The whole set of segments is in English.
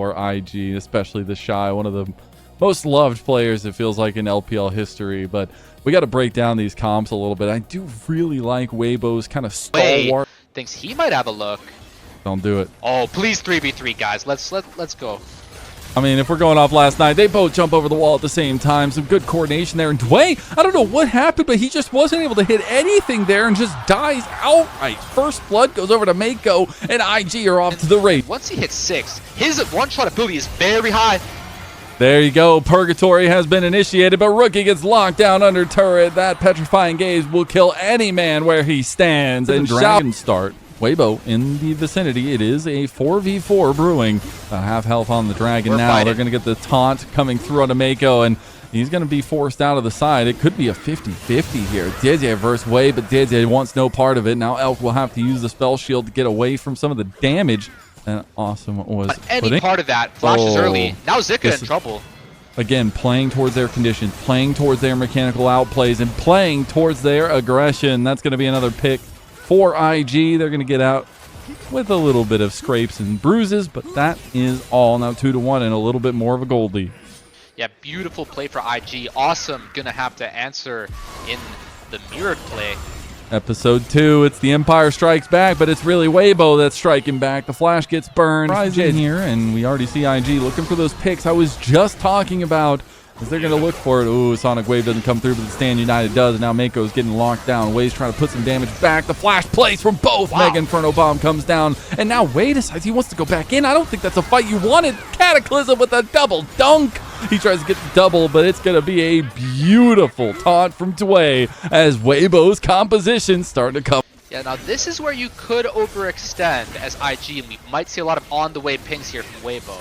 for IG, especially the Shy, one of the most loved players, it feels like, in LPL history. But we got to break down these comps a little bit. I do really like Weibo's kind of stalwart. Thinks he might have a look. Don't do it. Oh, please 3v3, guys. Let's go. I mean, if we're going off last night, they both jump over the wall at the same time. Some good coordination there. And Dway, I don't know what happened, but he just wasn't able to hit anything there and just dies outright. First blood goes over to Mako, and IG are off to the race. Once he hits 6, his one-shot ability is very high. There you go. Purgatory has been initiated, but Rookie gets locked down under turret. That petrifying gaze will kill any man where he stands. And Dragon start. Weibo in the vicinity. It is a 4v4 brewing. Half health on the Dragon now. Fighting. They're going to get the taunt coming through onto Mako, and he's going to be forced out of the side. It could be a 50-50 here. DJ versus Way, but DJ wants no part of it. Now Elk will have to use the spell shield to get away from some of the damage. And Awesome was but any part of that flashes early. Now Zika in trouble. Again, playing towards their conditions, playing towards their mechanical outplays, and playing towards their aggression. That's going to be another pick for IG. They're going to get out with a little bit of scrapes and bruises, but that is all. Now 2-1 and a little bit more of a goldie. Yeah, beautiful play for IG. Awesome going to have to answer in the mirrored play. Episode 2, it's the Empire Strikes Back, but it's really Weibo that's striking back. The flash gets burned. Ryze in here, and we already see IG looking for those picks I was just talking about. As they're going to look for it. Ooh, Sonic Wave doesn't come through, but the Stand United does. And now Mako's getting locked down. Wave's trying to put some damage back. The flash plays from both. Wow. Mega Inferno Bomb comes down. And now Wade decides he wants to go back in. I don't think that's a fight you wanted. Cataclysm with a double dunk. He tries to get the double, but it's going to be a beautiful taunt from Dway as Weibo's composition starting to come. Yeah, now this is where you could overextend as IG, and we might see a lot of on-the-way pings here from Weibo.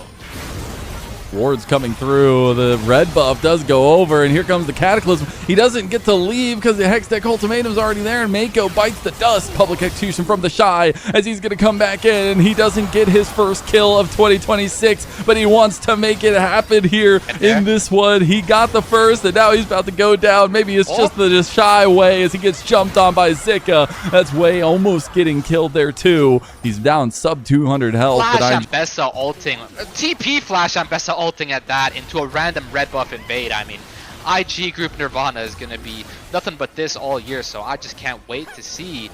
Ward's coming through. The red buff does go over, and here comes the Cataclysm. He doesn't get to leave because the Hextech Ultimatum's already there, and Mako bites the dust. Public execution from the Shy as he's going to come back in, and he doesn't get his first kill of 2026, but he wants to make it happen here in this one. He got the first, and now he's about to go down. Maybe it's just the Shy Way as he gets jumped on by Zika. That's Way almost getting killed there too. He's down sub 200 health. Flash Ambessa ulting. TP Flash Ambessa ulting at that into a random red buff invade. I mean, IG Group Nirvana is going to be nothing but this all year, so I just can't wait to see.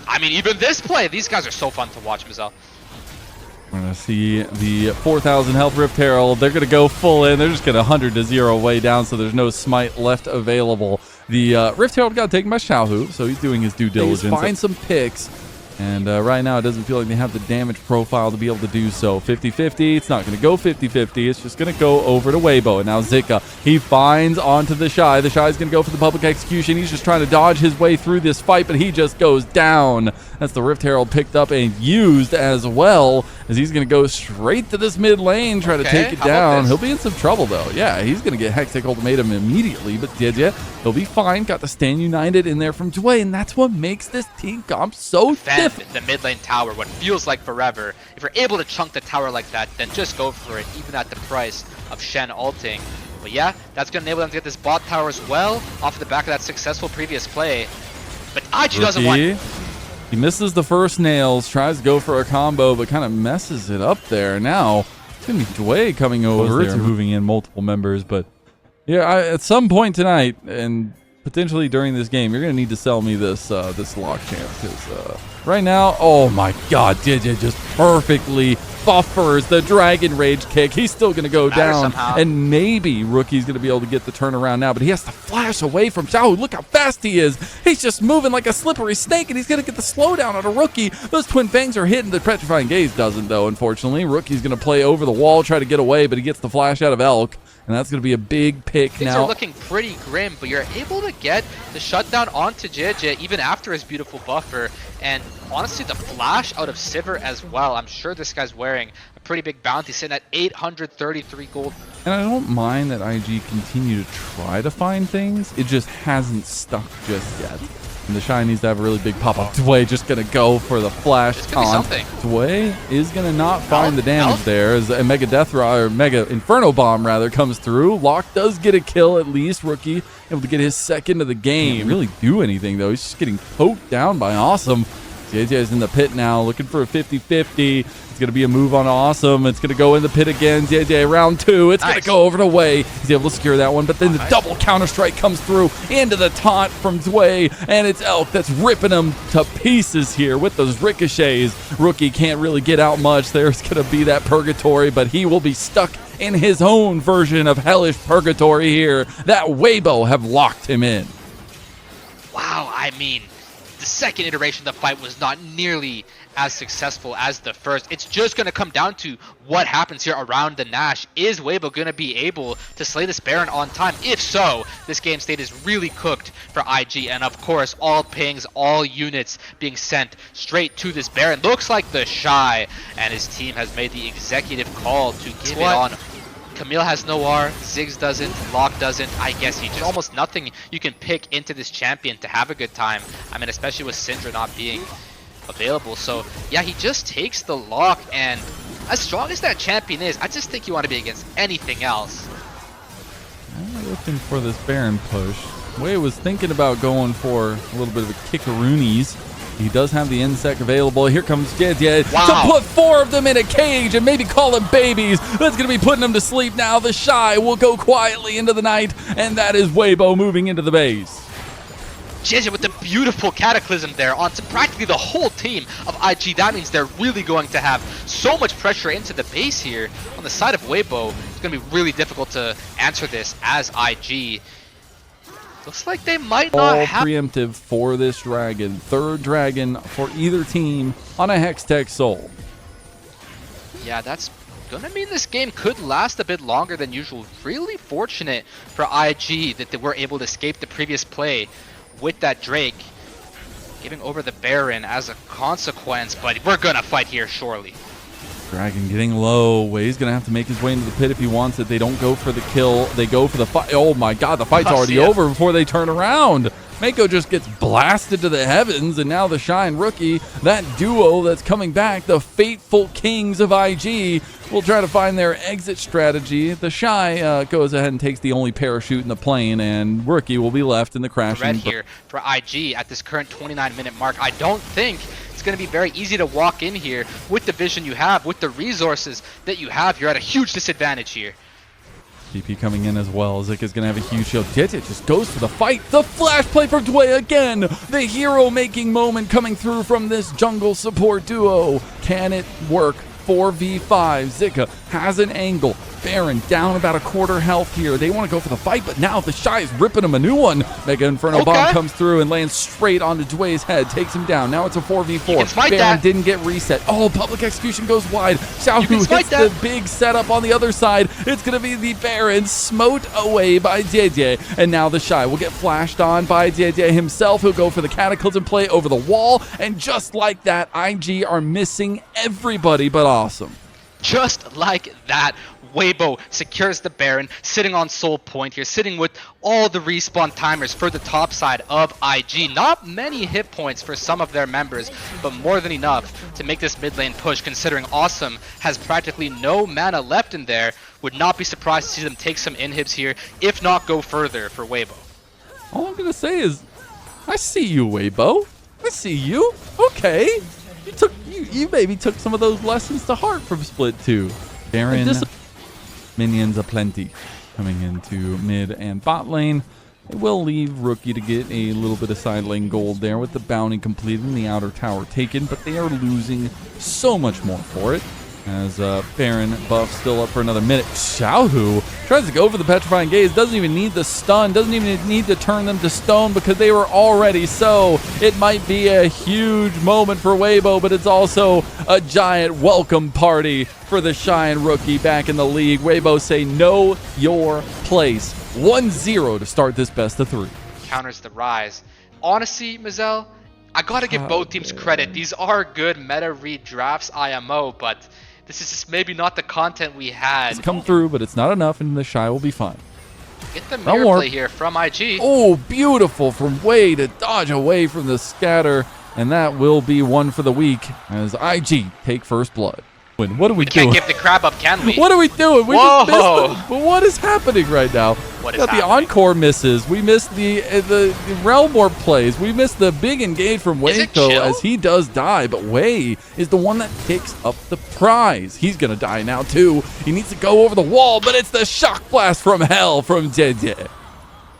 I mean, even this play, these guys are so fun to watch, Mizel. We're going to see the 4,000 health Rift Herald. They're going to go full in. They're just going to 100-0 way down, so there's no smite left available. The Rift Herald got taken by Xiaohu, so he's doing his due diligence. Find some picks. And right now, it doesn't feel like they have the damage profile to be able to do so. 50-50. It's not going to go 50-50. It's just going to go over to Weibo. And now Zika, he finds onto the Shy. The Shy's going to go for the public execution. He's just trying to dodge his way through this fight, but he just goes down. That's the Rift Herald picked up and used as well, as he's going to go straight to this mid lane, try to take it down. He'll be in some trouble, though. Yeah, he's going to get Hextech Ultimatum immediately, but did ya? He'll be fine. Got the Stand United in there from Dway, and that's what makes this team comp so different. The mid lane tower, what feels like forever. If you're able to chunk the tower like that, then just go for it, even at the price of Shen ulting. But yeah, that's going to enable them to get this bot tower as well, off the back of that successful previous play. But IG doesn't want... He misses the first nails, tries to go for a combo, but kind of messes it up there. Now, it's going to be Dway coming over. They're moving in multiple members, but yeah, at some point tonight, and potentially during this game, you're going to need to sell me this this Locke champ, because right now, oh my god, DJ just perfectly buffers the Dragon Rage kick. He's still going to go down, and maybe Rookie's going to be able to get the turnaround now, but he has to flash away from Xiao. Look how fast he is. He's just moving like a slippery snake, and he's going to get the slowdown on a Rookie. Those Twin Fangs are hitting. The Petrifying Gaze doesn't, though, unfortunately. Rookie's going to play over the wall, try to get away, but he gets the flash out of Elk. And that's going to be a big pick now. Things are looking pretty grim, but you're able to get the shutdown onto JJ even after his beautiful buffer. And honestly, the flash out of Sivir as well. I'm sure this guy's wearing a pretty big bounty, sitting at 833 gold. And I don't mind that IG continue to try to find things. It just hasn't stuck just yet. And the Shy needs to have a really big pop-up. Dway just going to go for the flash taunt. Dway is going to not find the damage there as a Mega Death Rod, or Mega Inferno Bomb rather, comes through. Locke does get a kill at least. Rookie able to get his second of the game. Can't really do anything though. He's just getting poked down by Awesome. JJ's in the pit now, looking for a 50-50. It's going to be a move on Awesome. It's going to go in the pit again. JJ, round 2. It's going to go over to Way. He's able to secure that one, but then the double counter-strike comes through into the taunt from Way, and it's Elk that's ripping him to pieces here with those ricochets. Rookie can't really get out much. There's going to be that purgatory, but he will be stuck in his own version of hellish purgatory here. That Weibo have locked him in. Wow, I mean, the second iteration of the fight was not nearly as successful as the first. It's just going to come down to what happens here around the Nash. Is Weibo going to be able to slay this Baron on time? If so, this game state is really cooked for IG, and of course, all pings, all units being sent straight to this Baron. Looks like the Shy and his team has made the executive call to give it on. Camille has no R, Ziggs doesn't, Locke doesn't. I guess he just almost nothing you can pick into this champion to have a good time. I mean, especially with Syndra not being available. So yeah, he just takes the Locke, and as strong as that champion is, I just think you want to be against anything else. I'm looking for this Baron push. Way was thinking about going for a little bit of a kickaroonies. He does have the insect available. Here comes JJ to put 4 of them in a cage and maybe call them babies. That's going to be putting them to sleep now. The Shy will go quietly into the night, and that is Weibo moving into the base. JJ with the beautiful cataclysm there onto practically the whole team of IG. That means they're really going to have so much pressure into the base here. On the side of Weibo, it's going to be really difficult to answer this as IG. Looks like they might not have preemptive for this dragon. 3rd dragon for either team on a Hextech Soul. Yeah, that's gonna mean this game could last a bit longer than usual. Really fortunate for IG that they were able to escape the previous play with that Drake, giving over the Baron as a consequence, but we're gonna fight here surely. Dragon getting low. Way's going to have to make his way into the pit if he wants it. They don't go for the kill. They go for the fight. Oh my god, the fight's already over before they turn around. Mako just gets blasted to the heavens, and now the Shy and Rookie, that duo that's coming back, the fateful kings of IG, will try to find their exit strategy. The Shy goes ahead and takes the only parachute in the plane, and Rookie will be left in the crashing. Red here for IG at this current 29-minute mark. I don't think it's going to be very easy to walk in here with the vision you have, with the resources that you have. You're at a huge disadvantage here. TP coming in as well. Zik is going to have a huge shield. JJ just goes for the fight. The flash play for Dway again. The hero-making moment coming through from this jungle support duo. Can it work? 4v5. Zika has an angle. Baron down about a quarter health here. They want to go for the fight, but now the Shy is ripping him a new one. Mega Inferno Bomb comes through and lands straight onto Dway's head. Takes him down. Now it's a 4v4. Baron didn't get reset. Oh, Public Execution goes wide. Xiaohu hits the big setup on the other side. It's going to be the Baron smote away by JJ. And now the Shy will get flashed on by JJ himself. He'll go for the Cataclysm play over the wall. And just like that, IG are missing everybody but Awesome. Just like that, Weibo secures the Baron, sitting on Soul Point here, sitting with all the respawn timers for the top side of IG. Not many hit points for some of their members, but more than enough to make this mid lane push, considering Awesome has practically no mana left in there. Would not be surprised to see them take some inhibs here, if not go further for Weibo. All I'm going to say is, I see you, Weibo. I see you. Okay. You maybe took some of those lessons to heart from Split 2. Baron, minions aplenty coming into mid and bot lane. It will leave Rookie to get a little bit of side lane gold there with the bounty completed and the outer tower taken, but they are losing so much more for it. As Baron buff still up for another minute. Xiaohu tries to go for the Petrifying Gaze. Doesn't even need the stun. Doesn't even need to turn them to stone because they were already so. It might be a huge moment for Weibo, but it's also a giant welcome party for the Shy and Rookie back in the league. Weibo say, know your place. 1-0 to start this best of 3. Counters the Ryze. Honestly, Mazel, I gotta give both teams credit. These are good meta read drafts IMO, but this is just maybe not the content we had. It's come through, but it's not enough, and the Shy will be fine. Get the mirror play here from IG. Oh, beautiful from Way to dodge away from the scatter, and that will be one for the week as IG take first blood. What are we doing? Can't give the crab up, can we? What are we doing? We just missed them. But what is happening right now? what is got the happening. encore misses. We missed the Rell warp plays. We missed the big engage from Waco as he does die, but Wei is the one that picks up the prize. He's gonna die now too. He needs to go over the wall, but it's the shock blast from hell from JJ.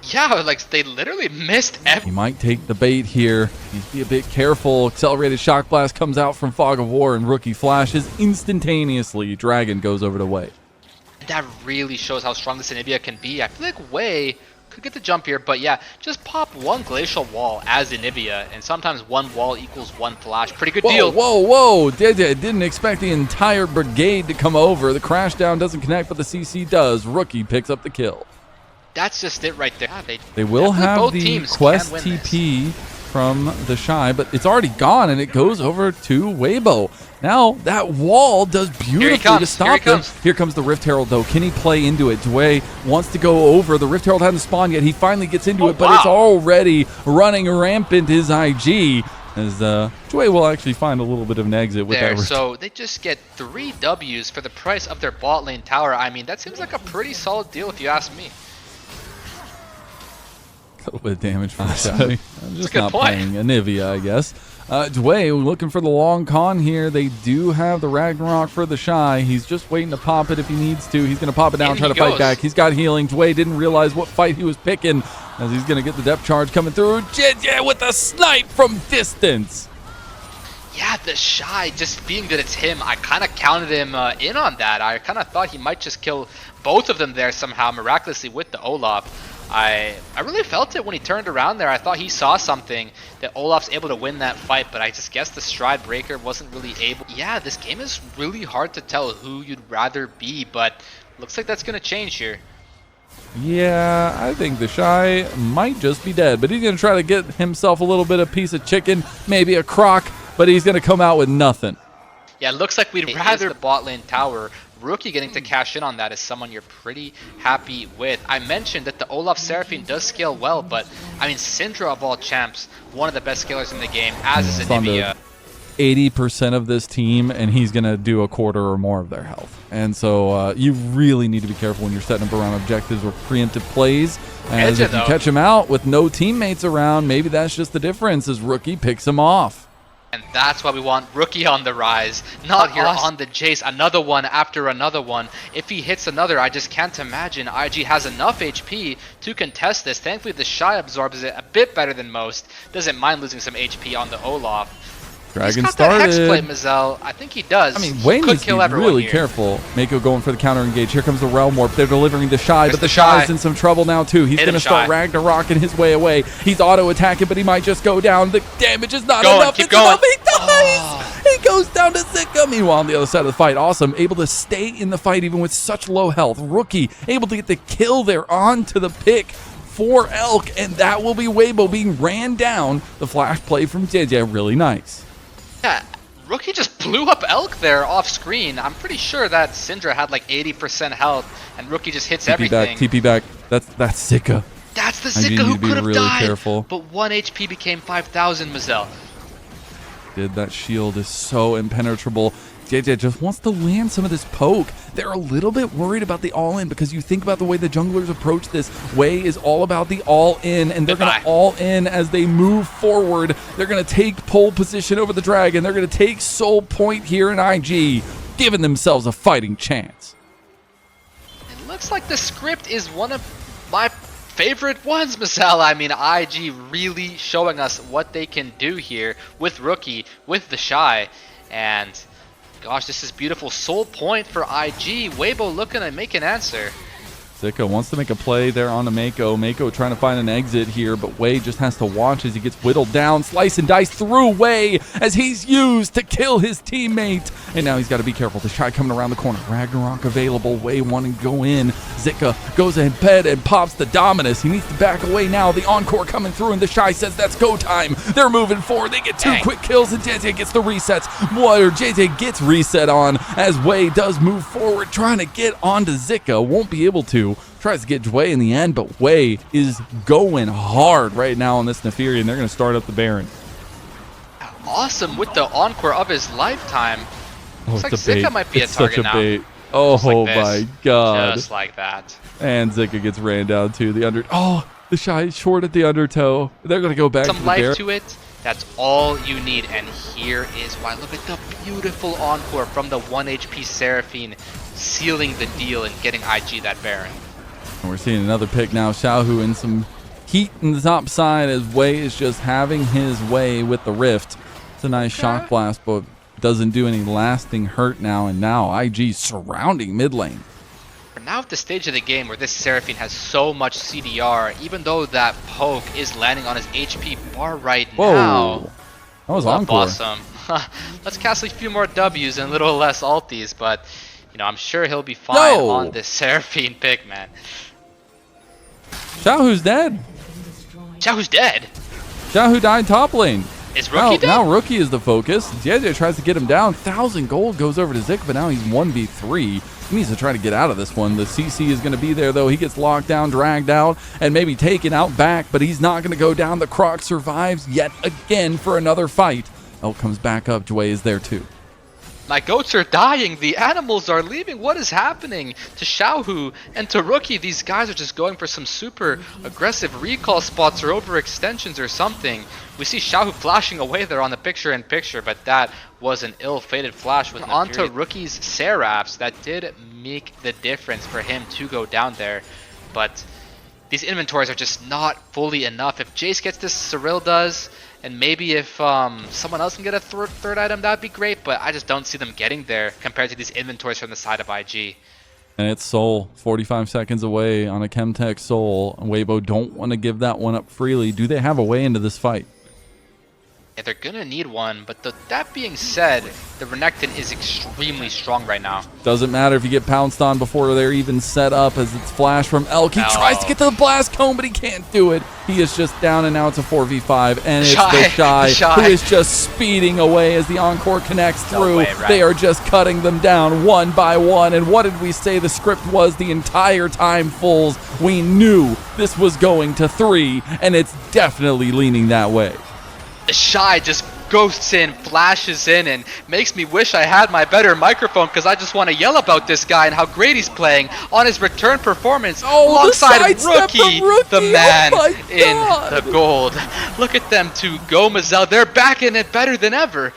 Yeah, like they literally missed He might take the bait here. He's be a bit careful. Accelerated shock blast comes out from Fog of War and Rookie flashes instantaneously. Dragon goes over to Wei. That really shows how strong this Anivia can be. I feel like Wei could get the jump here, but yeah, just pop one glacial wall as Anivia, and sometimes one wall equals one flash. Pretty good deal. Whoa. JJ didn't expect the entire brigade to come over. The crash down doesn't connect, but the CC does. Rookie picks up the kill. That's just it right there. Yeah, they will have the quest TP from the Shy, but it's already gone, and it goes over to Weibo. Now, that wall does beautifully to stop them. Here comes the Rift Herald, though. Can he play into it? Dway wants to go over. The Rift Herald hasn't spawned yet. He finally gets into it, but it's already running rampant his IG. As Dway will actually find a little bit of an exit with that. So they just get 3 Ws for the price of their bot lane tower. I mean, that seems like a pretty solid deal if you ask me. A little bit of damage from the Shy. I'm just not playing Anivia, I guess. Dway looking for the long con here. They do have the Ragnarok for the Shy. He's just waiting to pop it if he needs to. He's going to pop it down, try to fight back. He's got healing. Dway didn't realize what fight he was picking as he's going to get the depth charge coming through. JJ with a snipe from distance. Yeah, the Shy just being that it's him. I kind of counted him in on that. I kind of thought he might just kill both of them there somehow, miraculously with the Olaf. I really felt it when he turned around there. I thought he saw something that Olaf's able to win that fight, but I just guess the Stride Breaker wasn't really able. Yeah, this game is really hard to tell who you'd rather be, but looks like that's going to change here. Yeah, I think the Shy might just be dead, but he's going to try to get himself a little bit of piece of chicken, maybe a croc, but he's going to come out with nothing. Yeah, it looks like we'd rather the bot lane tower. Rookie getting to cash in on that is someone you're pretty happy with. I mentioned that the Olaf Seraphine does scale well, but I mean, Syndra of all champs, one of the best scalers in the game, as is Anivia. 80% of this team, and he's going to do a quarter or more of their health. And so you really need to be careful when you're setting up around objectives or preemptive plays. As if you catch him out with no teammates around, maybe that's just the difference as Rookie picks him off. And that's why we want Rookie on the rise, not here on the chase. Another one after another one. If he hits another, I just can't imagine IG has enough HP to contest this. Thankfully, the Shy absorbs it a bit better than most. Doesn't mind losing some HP on the Olaf. Dragon He's got started. That hex play, Mazel. I think he does. I mean, Wayne needs to be really careful. Mako going for the counter engage. Here comes the Realm Warp. They're delivering the Shy, but the Shy's in some trouble now too. He's going to start Ragnarocking his way away. He's auto-attacking, but he might just go down. The damage is not enough. Keep going. He dies! He goes down to Ziggs. Meanwhile, on the other side of the fight, Awesome, able to stay in the fight even with such low health. Rookie, able to get the kill there onto the pick for Elk, and that will be Weibo being ran down. The flash play from JJ, really nice. Yeah. Rookie just blew up Elk there off screen. I'm pretty sure that Syndra had like 80% health, and Rookie just hits everything. TP back. That's Sika. That's the Sika who could have really died. Careful. But 1 HP became 5,000, Mazel. That shield is so impenetrable. JJ just wants to land some of this poke. They're a little bit worried about the all-in because you think about the way the junglers approach this. Wei is all about the all-in, and they're going to all-in as they move forward. They're going to take pole position over the dragon. They're going to take soul point here in IG, giving themselves a fighting chance. It looks like the script is one of my favorite ones, Mazel. I mean, IG really showing us what they can do here with Rookie, with the Shy, and gosh, this is beautiful. Soul point for IG. Weibo looking to make an answer. Sika wants to make a play there on the Mako. Mako trying to find an exit here, but Wei just has to watch as he gets whittled down. Slice and dice through Wei as he's used to kill his teammate. And now he's got to be careful. The Shy coming around the corner. Ragnarok available. Wei wanting to go in. Zika goes ahead and pops the Dominus. He needs to back away now. The Encore coming through, and the Shy says that's go time. They're moving forward. They get 2 quick kills, and JJ gets the resets. JJ gets reset on as Wei does move forward, trying to get onto Zika. Won't be able to. Tries to get Wei in the end, but Wei is going hard right now on this Naafiri, and they're going to start up the Baron. Awesome with the Encore of his lifetime. Looks like Zika might be a target now. Oh like this. my god. Just like that. And Ziggs gets ran down to the under. Oh, the Shy short at the undertow. They're going to go back to the Some life bear. to it. That's all you need. And here is why. Look at the beautiful encore from the 1 HP Seraphine, sealing the deal and getting IG that Baron. And we're seeing another pick now. Xiaohu in some heat in the top side as Wei is just having his way with the Rift. It's a nice shock blast, but doesn't do any lasting hurt now. And now IG surrounding mid lane. We're now at the stage of the game where this Seraphine has so much CDR, even though that poke is landing on his HP bar right now. That was encore. Awesome. Let's cast a few more W's and a little less ultis, but you know, I'm sure he'll be fine on this Seraphine pick, man. Xiaohu's dead. Xiaohu's dead. Xiaohu died top lane. Is Rookie dead? Now Rookie is the focus. JJ tries to get him down. 1,000 gold goes over to Ziggs, but now he's 1v3. He needs to try to get out of this one. The CC is going to be there, though. He gets locked down, dragged out, and maybe taken out back, but he's not going to go down. The Croc survives yet again for another fight. Elk comes back up. Jway is there, too. My goats are dying. The animals are leaving. What is happening to Xiaohu and to Rookie? These guys are just going for some super aggressive recall spots or overextensions or something. We see Xiaohu flashing away there on the picture-in-picture, but that was an ill-fated flash. With onto Rookie's Seraphs, that did make the difference for him to go down there. But these inventories are just not fully enough. If Jace gets this, Cyril does. And maybe if someone else can get a third item, that'd be great. But I just don't see them getting there compared to these inventories from the side of IG. And it's Soul, 45 seconds away on a Chemtech Soul. Weibo don't want to give that one up freely. Do they have a way into this fight? Yeah, they're going to need one. But that being said, the Renekton is extremely strong right now. Doesn't matter if you get pounced on before they're even set up as it's flash from Elk. He tries to get to the blast cone, but he can't do it. He is just down, and now it's a 4v5. And it's the Shy who is just speeding away as the Encore connects through. Right? They are just cutting them down one by one. And what did we say the script was the entire time, fools? We knew this was going to 3, and it's definitely leaning that way. The Shy just ghosts in, flashes in, and makes me wish I had my better microphone because I just want to yell about this guy and how great he's playing on his return performance alongside Rookie, the man in the gold. Look at them two go, Mazel. They're back in it better than ever.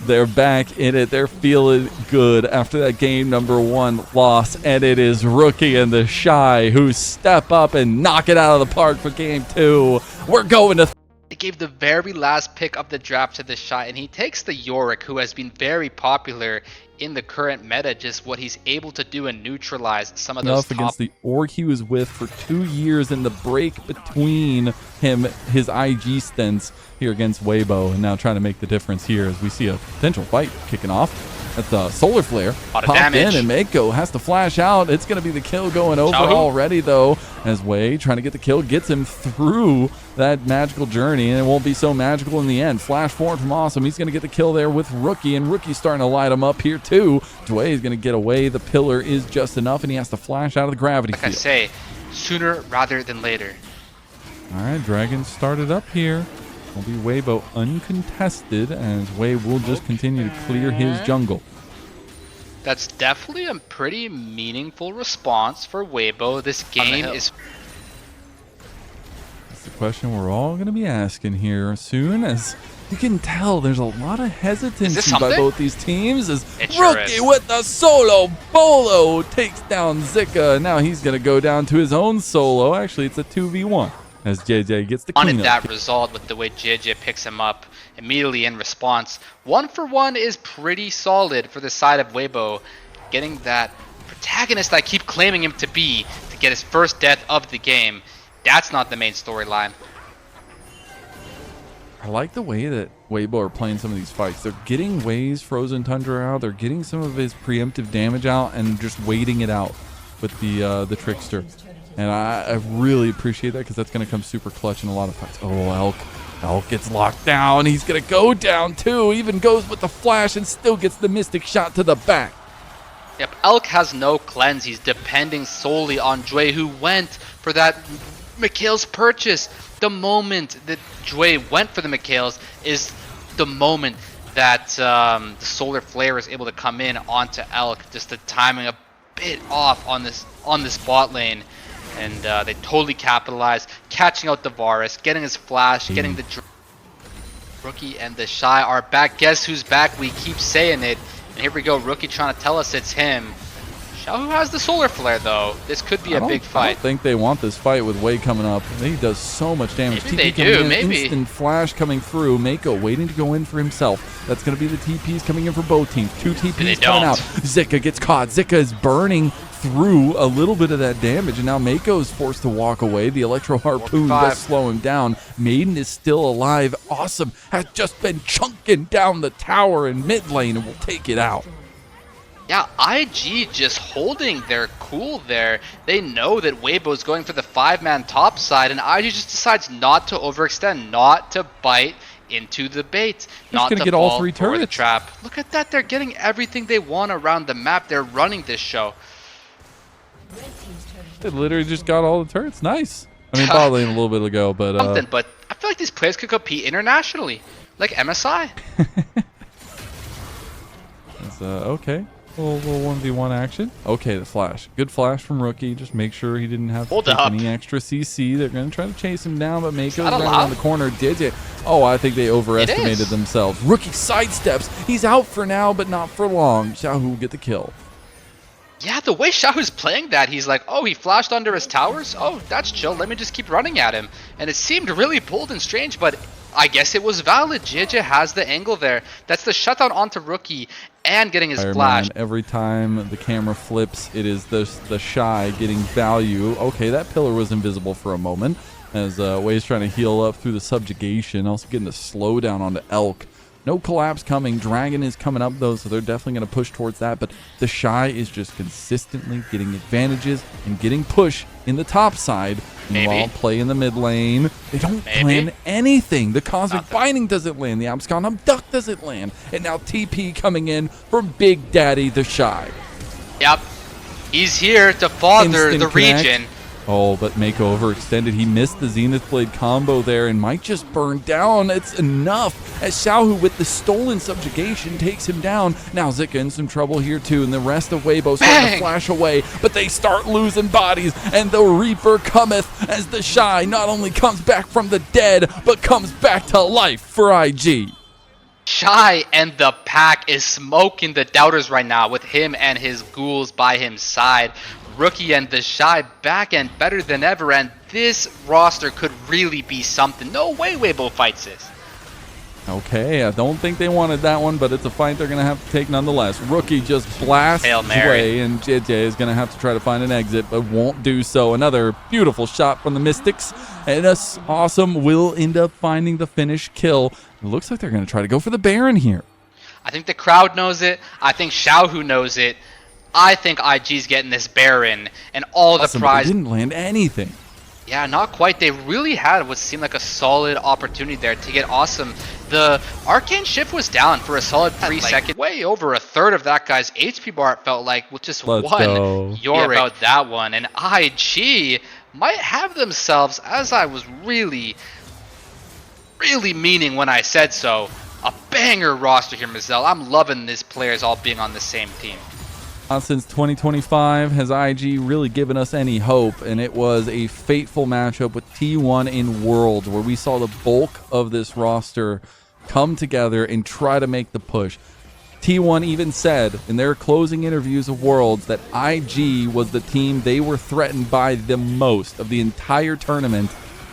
They're back in it. They're feeling good after that game number 1 loss. And it is Rookie and the Shy who step up and knock it out of the park for game 2. We're going to... They gave the very last pick of the draft to the Shy, and he takes the Yorick, who has been very popular in the current meta, just what he's able to do and neutralize some of those against the org he was with for 2 years in the break between his IG stints here against Weibo, and now trying to make the difference here as we see a potential fight kicking off. That's the Solar Flare. Popped in, and Mako has to flash out. It's going to be the kill going over already, though, as Wei trying to get the kill, gets him through that magical journey, and it won't be so magical in the end. Flash forward from Awesome. He's going to get the kill there with Rookie, and Rookie's starting to light him up here, too. Dway is going to get away. The pillar is just enough, and he has to flash out of the gravity field. Like I say, sooner rather than later. All right, Dragon started up here. Will be Weibo uncontested as Wei will just continue to clear his jungle. That's definitely a pretty meaningful response for Weibo. This game is... That's the question we're all going to be asking here soon, as you can tell there's a lot of hesitancy by both these teams as Rookie with the solo bolo takes down Zika. Now he's going to go down to his own solo. Actually, it's a 2v1. As JJ gets the cleanup. Wanted that result with the way JJ picks him up immediately in response. 1-for-1 is pretty solid for the side of Weibo. Getting that protagonist I keep claiming him to be to get his first death of the game. That's not the main storyline. I like the way that Weibo are playing some of these fights. They're getting Wei's Frozen Tundra out. They're getting some of his preemptive damage out and just waiting it out with the Trickster. And I really appreciate that because that's going to come super clutch in a lot of fights. Oh, Elk gets locked down. He's going to go down too. Even goes with the flash and still gets the Mystic shot to the back. Yep, Elk has no cleanse. He's depending solely on Jway, who went for that Mikhail's purchase. The moment that Jway went for the Mikhail's is the moment that the Solar Flare is able to come in onto Elk. Just the timing of bit off on this bot lane, and they totally capitalized, catching out the Varus, getting his flash, getting the Rookie and the Shy are back. Guess who's back? We keep saying it, and here we go. Rookie trying to tell us it's him. Xiaohu has the solar flare though. This could be a big fight. I don't think they want this fight with Wei coming up. He does so much damage. Maybe TP they coming do, in, maybe. Instant flash coming through. Mako waiting to go in for himself. That's going to be the TPs coming in for both teams. 2 TPs coming out. Zika gets caught. Zika is burning through a little bit of that damage, and now Mako is forced to walk away. The Electro Harpoon does slow him down. Maiden is still alive. Awesome has just been chunking down the tower in mid lane and will take it out. Yeah, IG just holding their cool there. They know that Weibo's going for the 5-man top side, and IG just decides not to overextend, not to bite into the bait, not to get fall all 3 for turrets. the trap. Look at that, they're getting everything they want around the map. They're running this show. They literally just got all the turrets. Nice. I mean, bot lane a little bit ago, but Something, but I feel like these players could compete internationally, like MSI. It's, okay. Little 1v1 action. Okay, the flash. Good flash from Rookie. Just make sure he didn't have to take any extra CC. They're going to try to chase him down, but Mako's right around the corner. Did it? Oh, I think they overestimated themselves. Rookie sidesteps. He's out for now, but not for long. Xiaohu will get the kill. Yeah, the way Xiaohu's playing that, he's like, oh, he flashed under his towers? Oh, that's chill. Let me just keep running at him. And it seemed really bold and strange, but I guess it was valid. JJ has the angle there. That's the shutdown onto Rookie and getting his flash. Every time the camera flips, it is the Shy getting value. Okay, that pillar was invisible for a moment as Wei's trying to heal up through the subjugation. Also getting the slowdown onto Elk. No collapse coming. Dragon is coming up, though, so they're definitely going to push towards that. But the Shy is just consistently getting advantages and getting push in the top side. Meanwhile, play in the mid lane. They don't land anything. The Cosmic Binding doesn't land. The Abscon Abduct doesn't land. And now TP coming in from Big Daddy the Shy. Yep. He's here to father the region. Oh, but Mako overextended. He missed the Zenith Blade combo there and might just burn down. It's enough as Xiaohu with the stolen subjugation takes him down. Now Zika in some trouble here too, and the rest of Weibo starting to flash away, but they start losing bodies, and the Reaper cometh as the Shy not only comes back from the dead, but comes back to life for IG. Shy and the pack is smoking the doubters right now with him and his ghouls by his side. Rookie and the Shy back and better than ever, and this roster could really be something. No way Weibo fights this. Okay, I don't think they wanted that one, but it's a fight they're going to have to take nonetheless. Rookie just blasts away, and JJ is going to have to try to find an exit, but won't do so. Another beautiful shot from the Mystics, and us awesome will end up finding the finish kill. It looks like they're going to try to go for the Baron here. I think the crowd knows it. I think Xiaohu knows it. I think IG's getting this Baron and all the prize. They didn't land anything. Yeah, not quite. They really had what seemed like a solid opportunity there to get awesome. The Arcane Shift was down for a solid 3 seconds. Way over a third of that guy's HP bar, it felt like, with just one Yorick about that one. And IG might have themselves, as I was really meaning when I said so, a banger roster here, Mazel. I'm loving these players all being on the same team. Since 2025 has IG really given us any hope, and it was a fateful matchup with T1 in Worlds where we saw the bulk of this roster come together and try to make the push. T1 even said in their closing interviews of Worlds that IG was the team they were threatened by the most of the entire tournament.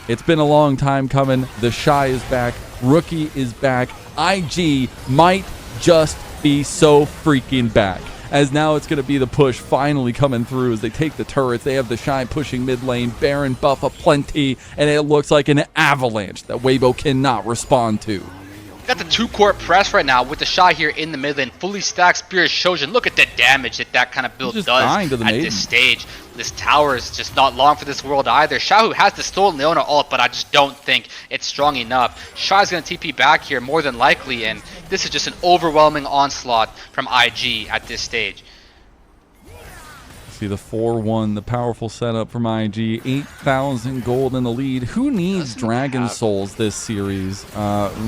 It's been a long time coming. The Shy is back. Rookie is back. IG might just be so freaking back, as now it's going to be the push finally coming through as they take the turrets. They have the Shy pushing mid lane, Baron buff aplenty, and it looks like an avalanche that Weibo cannot respond to. Got the 2-court press right now with the Shy here in the mid lane, fully stacked Spirit Shojin. Look at the damage that kind of build does at this stage. This tower is just not long for this world either. Xiaohu has the stolen Leona ult, but I just don't think it's strong enough. Shy's going to TP back here more than likely, and this is just an overwhelming onslaught from IG at this stage. see the 4-1, the powerful setup from IG. 8,000 gold in the lead. Who needs Dragon Souls this series,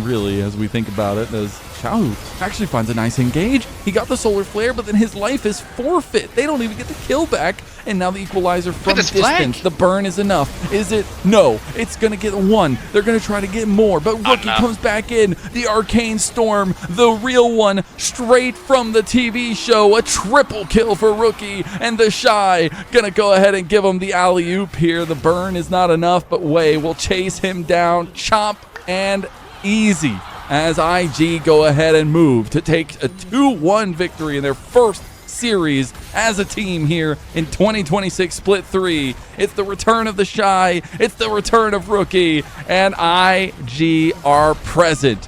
really, as we think about it, as Xiaohu actually finds a nice engage. He got the Solar Flare, but then his life is forfeit. They don't even get the kill back. And now the equalizer from distance. The burn is enough. Is it? No. It's going to get 1. They're going to try to get more. But Rookie comes back in. The Arcane Storm, the real one, straight from the TV show. A triple kill for Rookie. And the Shy going to go ahead and give him the alley-oop here. The burn is not enough, but Wei will chase him down. Chomp and easy as IG go ahead and move to take a 2-1 victory in their first series as a team here in 2026 Split 3. It's the return of the Shy, it's the return of Rookie, and IG are present